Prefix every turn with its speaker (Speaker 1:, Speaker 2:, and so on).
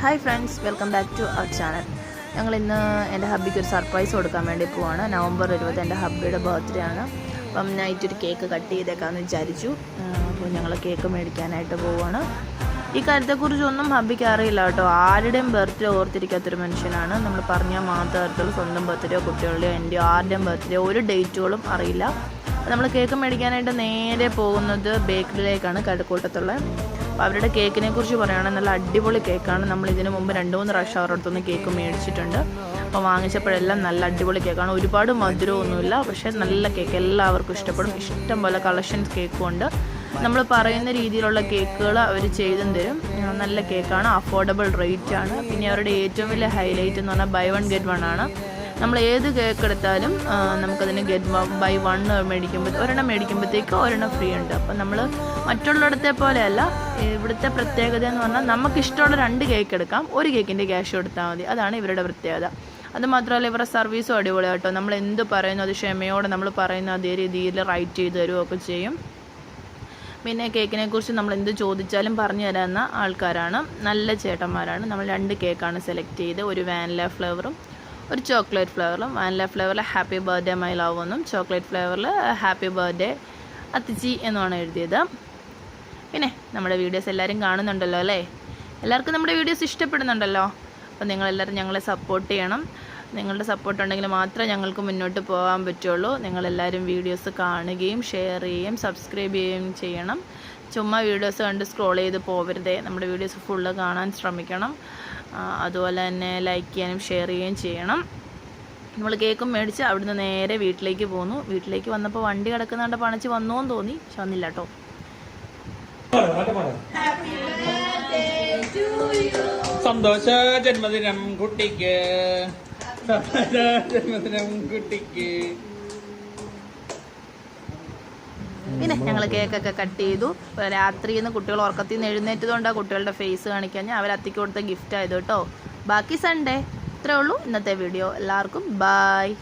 Speaker 1: Hi friends, welcome back to our channel. ഞങ്ങൾ ഇന്ന് എൻ്റെ ഹബ്ബിക്ക് ഒരു സർപ്രൈസ് കൊടുക്കാൻ വേണ്ടി പോവാണ്. നവംബർ 20 എൻ്റെ ഹബ്ബിയുടെ ബർത്ത്ഡേ ആണ്. അപ്പം നൈറ്റ് ഒരു കേക്ക് കട്ട് ചെയ്തേക്കാമെന്ന് വിചാരിച്ചു. അപ്പോൾ ഞങ്ങൾ കേക്ക് മേടിക്കാനായിട്ട് പോവുകയാണ്. ഈ കാര്യത്തെക്കുറിച്ചൊന്നും ഹബ്ബിക്ക് അറിയില്ല കേട്ടോ. ആരുടെയും ബർത്ത്ഡേ ഓർത്തിരിക്കാത്തൊരു മനുഷ്യനാണ്. നമ്മൾ പറഞ്ഞാൽ മാത്രമേ അറിയത്തുള്ളൂ. സ്വന്തം ബർത്ത്ഡേയോ കുട്ടികളുടെയോ എൻ്റെയോ ആരുടെയും ബർത്ത്ഡേയോ ഒരു ഡേറ്റുകളും അറിയില്ല. നമ്മൾ കേക്ക് മേടിക്കാനായിട്ട് നേരെ പോകുന്നത് ബേക്കറിയിലേക്കാണ്, കഴക്കൂട്ടത്തുള്ള. അപ്പോൾ അവരുടെ കേക്കിനെ കുറിച്ച് പറയുകയാണെങ്കിൽ നല്ല അടിപൊളി കേക്കാണ്. നമ്മൾ ഇതിന് മുമ്പ് 2-3 പ്രാവശ്യം അവരുടെ അടുത്തുനിന്ന് കേക്ക് മേടിച്ചിട്ടുണ്ട്. അപ്പോൾ വാങ്ങിച്ചപ്പോഴെല്ലാം നല്ല അടിപൊളി കേക്കാണ്. ഒരുപാട് മധുരമൊന്നുമില്ല, പക്ഷേ നല്ല കേക്ക് എല്ലാവർക്കും ഇഷ്ടപ്പെടും. ഇഷ്ടം പോലെ കളക്ഷൻസ് കേക്കും ഉണ്ട്. നമ്മൾ പറയുന്ന രീതിയിലുള്ള കേക്കുകൾ അവർ ചെയ്തും തരും. നല്ല കേക്കാണ്, അഫോർഡബിൾ റേറ്റ് ആണ്. പിന്നെ അവരുടെ ഏറ്റവും വലിയ ഹൈലൈറ്റ് എന്ന് പറഞ്ഞാൽ ബൈ 1 ഗെറ്റ് 1 ആണ്. നമ്മൾ ഏത് കേക്ക് എടുത്താലും നമുക്കതിന് ബൈ 1 ഒരെണ്ണം മേടിക്കുമ്പോഴത്തേക്ക് ഒരെണ്ണം ഫ്രീ ഉണ്ട്. അപ്പം നമ്മൾ മറ്റുള്ളിടത്തെ പോലെയല്ല, ഇവിടുത്തെ പ്രത്യേകത എന്ന് പറഞ്ഞാൽ നമുക്കിഷ്ടമുള്ള 2 കേക്ക് എടുക്കാം, ഒരു കേക്കിൻ്റെ ക്യാഷ് കൊടുത്താൽ മതി. അതാണ് ഇവരുടെ പ്രത്യേകത. അതുമാത്രമല്ല ഇവരുടെ സർവീസും അടിപൊളിയാട്ടോ. നമ്മൾ എന്ത് പറയുന്നു അത് ക്ഷമയോടെ നമ്മൾ പറയുന്ന അതേ രീതിയിൽ റൈറ്റ് ചെയ്ത് തരുമൊക്കെ ചെയ്യും. പിന്നെ കേക്കിനെ കുറിച്ച് നമ്മൾ എന്ത് ചോദിച്ചാലും പറഞ്ഞു തരാവുന്ന ആൾക്കാരാണ്, നല്ല ചേട്ടന്മാരാണ്. നമ്മൾ 2 കേക്കാണ് സെലക്ട് ചെയ്ത്, ഒരു വാനില ഫ്ലേവറും ഒരു ചോക്ലേറ്റ് ഫ്ലേവറിലും. വാനില ഫ്ലേവറിൽ ഹാപ്പി ബർത്ത്ഡേ മൈ ലവ് എന്നും, ചോക്ലേറ്റ് ഫ്ലേവറിൽ ഹാപ്പി ബർത്ത്ഡേ അത്തിച്ചി എന്നുമാണ് എഴുതിയത്. പിന്നെ നമ്മുടെ വീഡിയോസ് എല്ലാവരും കാണുന്നുണ്ടല്ലോ അല്ലേ? എല്ലാവർക്കും നമ്മുടെ വീഡിയോസ് ഇഷ്ടപ്പെടുന്നുണ്ടല്ലോ. അപ്പോൾ നിങ്ങളെല്ലാവരും ഞങ്ങളെ സപ്പോർട്ട് ചെയ്യണം. നിങ്ങളുടെ സപ്പോർട്ട് ഉണ്ടെങ്കിൽ മാത്രമേ ഞങ്ങൾക്ക് മുന്നോട്ട് പോകാൻ പറ്റുള്ളൂ. നിങ്ങളെല്ലാവരും വീഡിയോസ് കാണുകയും ഷെയർ ചെയ്യുകയും സബ്സ്ക്രൈബ് ചെയ്യുകയും ചെയ്യണം. ചുമ്മാ വീഡിയോസ് കണ്ട് സ്ക്രോൾ ചെയ്ത് പോകരുതേ. നമ്മുടെ വീഡിയോസ് ഫുള്ള് കാണാൻ ശ്രമിക്കണം. അതുപോലെ തന്നെ ലൈക്ക് ചെയ്യാനും ഷെയർ ചെയ്യുകയും ചെയ്യണം. നമ്മൾ കേക്കും മേടിച്ച് അവിടുന്ന് നേരെ വീട്ടിലേക്ക് പോന്നു. വീട്ടിലേക്ക് വന്നപ്പോൾ വണ്ടി കിടക്കുന്നുണ്ട്, പണിച്ച് വന്നോന്ന് തോന്നി, പക്ഷെ വന്നില്ല കേട്ടോ.
Speaker 2: സന്തോഷ ജന്മദിനം കുട്ടിക്ക്, ജന്മദിനം കുട്ടിക്ക്.
Speaker 1: പിന്നെ ഞങ്ങൾ കേക്കൊക്കെ കട്ട് ചെയ്തു. രാത്രിയിൽ നിന്ന് കുട്ടികൾ ഉറക്കത്തിൽ നിന്ന് എഴുന്നേറ്റതുകൊണ്ടാണ് കുട്ടികളുടെ ഫേസ് കാണിക്കാൻ അവർ അത്തിക്ക് കൊടുത്ത ഗിഫ്റ്റ് ആയത് കേട്ടോ. ബാക്കി സൺഡേ. ഇത്രേ ഉള്ളൂ ഇന്നത്തെ വീഡിയോ. എല്ലാവർക്കും ബായ്.